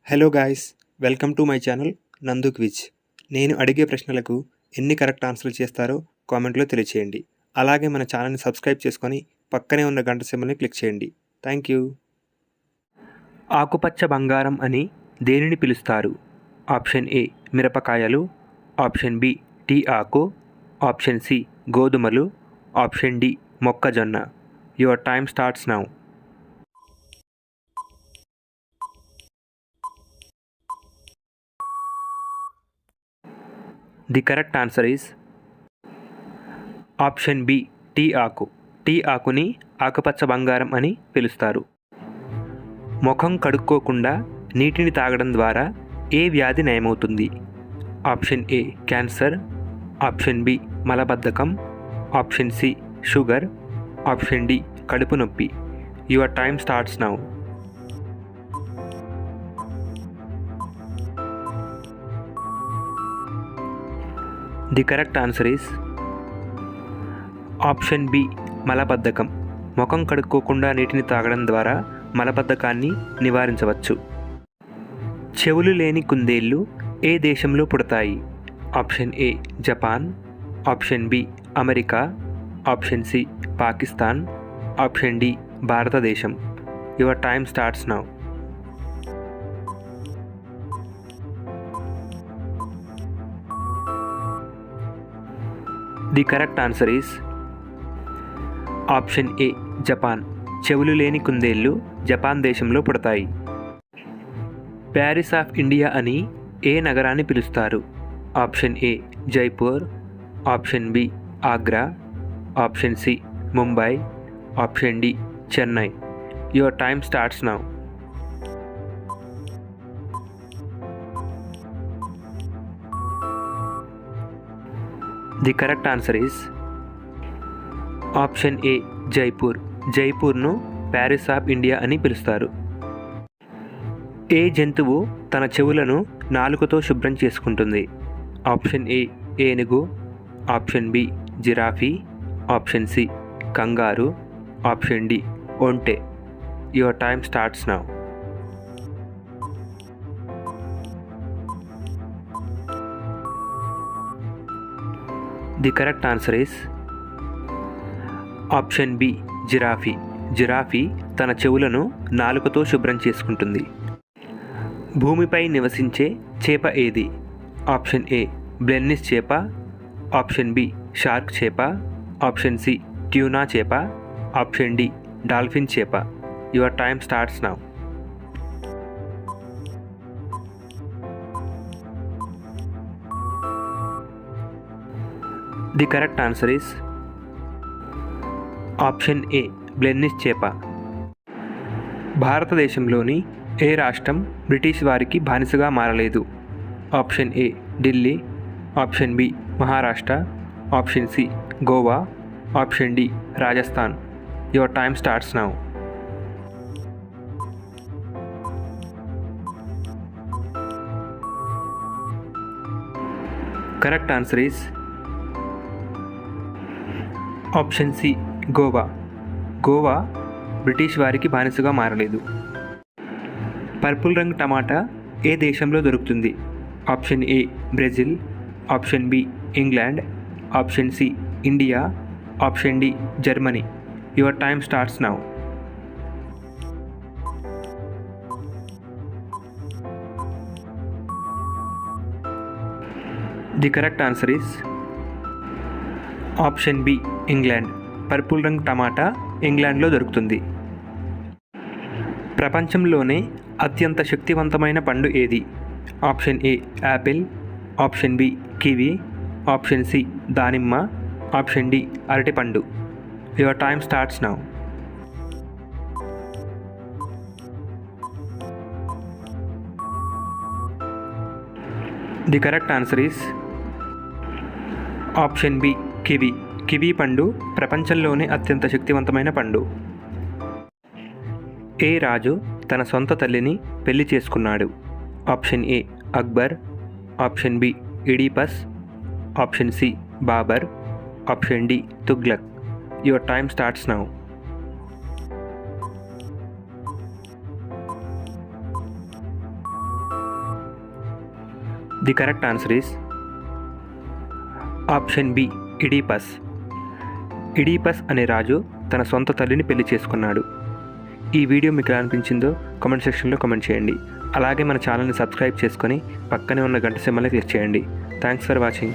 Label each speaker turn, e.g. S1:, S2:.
S1: Hello guys, welcome to my channel నందు quiz. నేను అడిగే ప్రశ్నలకు ఎన్ని కరెక్ట్ ఆన్సర్లు చేస్తారో కామెంట్లో తెలియచేయండి. అలాగే మన ఛానల్ని సబ్స్క్రైబ్ చేసుకొని పక్కనే ఉన్న గంట సింబల్ని క్లిక్ చేయండి. Thank you. ఆకుపచ్చ బంగారం అని దేనిని పిలుస్తారు? ఆప్షన్ ఏ మిరపకాయలు, ఆప్షన్ బి టీ ఆకు, ఆప్షన్ సి గోధుమలు, ఆప్షన్ డి మొక్కజొన్న. Your time starts now. The correct answer is option B tea ఆకు. టీ ఆకుని ఆకుపచ్చ బంగారం అని పిలుస్తారు. ముఖం కడుక్కోకుండా నీటిని తాగడం ద్వారా ఏ వ్యాధి నయమవుతుంది? Option A cancer, option B మలబద్ధకం, option C sugar, option D కడుపు నొప్పి. Your time starts now. The correct answer is option B మలబద్ధకం. ముఖం కడుక్కోకుండా నీటిని తాగడం ద్వారా మలబద్ధకాన్ని నివారించవచ్చు. చెవులు లేని కుందేళ్ళు ఏ దేశంలో పుడతాయి? Option A Japan, option B America, option C Pakistan, option D భారతదేశం. Your time starts now. The correct answer is option A Japan. చెవులు లేని కుందేళ్ళు జపాన్ దేశంలో పుడతాయి. ప్యారిస్ ఆఫ్ ఇండియా అని ఏ నగరాన్ని పిలుస్తారు? Option A Jaipur, option B Agra, option C Mumbai, option D Chennai. Your time starts now. The correct answer is option A Jaipur. జైపూర్ను ప్యారిస్ ఆఫ్ ఇండియా అని పిలుస్తారు. ఏ జంతువు తన చెవులను నాలుకతో శుభ్రం చేసుకుంటుంది? ఆప్షన్ ఏ ఏనుగు, option B giraffe, option C kangaroo, option D ఒంటె. Your time starts now. The correct answer is option B giraffe. Giraffe తన చెవులను నాలుకతో శుభ్రం చేసుకుంటుంది. భూమిపై నివసించే చేప ఏది? ఆప్షన్ ఏ బ్లెన్నిస్ చేప, ఆప్షన్ బి షార్క్ చేప, ఆప్షన్ సి ట్యూనా చేప, ఆప్షన్ డి డాల్ఫిన్ చేప. Your time starts now. The correct answer is option A blennies చేప. భారతదేశంలోని ఏ రాష్ట్రం బ్రిటిష్ వారికి బానిసగా మారలేదు? Option A Delhi, option B Maharashtra, option C Goa, option D Rajasthan. Your time starts now. Correct answer is option C Goa. Goa British వారికి బానిసగా మారలేదు. పర్పుల్ రంగు టమాటా ఏ దేశంలో దొరుకుతుంది? Option A Brazil, option B England, option C India, option D Germany. Your time starts now. The correct answer is option B England. Purple రంగు టమాటా ఇంగ్లాండ్లో దొరుకుతుంది. ప్రపంచంలోనే అత్యంత శక్తివంతమైన పండు ఏది? Option A apple, option B kiwi, option C దానిమ్మ, ఆప్షన్ డి అరటిపండు. Your time starts now. The correct answer is option B kiwi. Kiwi పండు ప్రపంచంలోనే అత్యంత శక్తివంతమైన పండు. ఏ రాజు తన సొంత తల్లిని పెళ్లి చేసుకున్నాడు? Option A Akbar, option B Oedipus, option C Babur, option D Tughlaq. Your time starts now. The correct answer is option B, Oedipus. Oedipus అనే రాజు తన సొంత తల్లిని పెళ్లి చేసుకున్నాడు. ఈ వీడియో మీకు ఎలా అనిపించిందో కామెంట్ సెక్షన్లో కామెంట్ చేయండి. అలాగే మన ఛానల్ని సబ్స్క్రైబ్ చేసుకొని పక్కనే ఉన్న గంట సింబల్ని క్లిక్ చేయండి. Thanks for watching.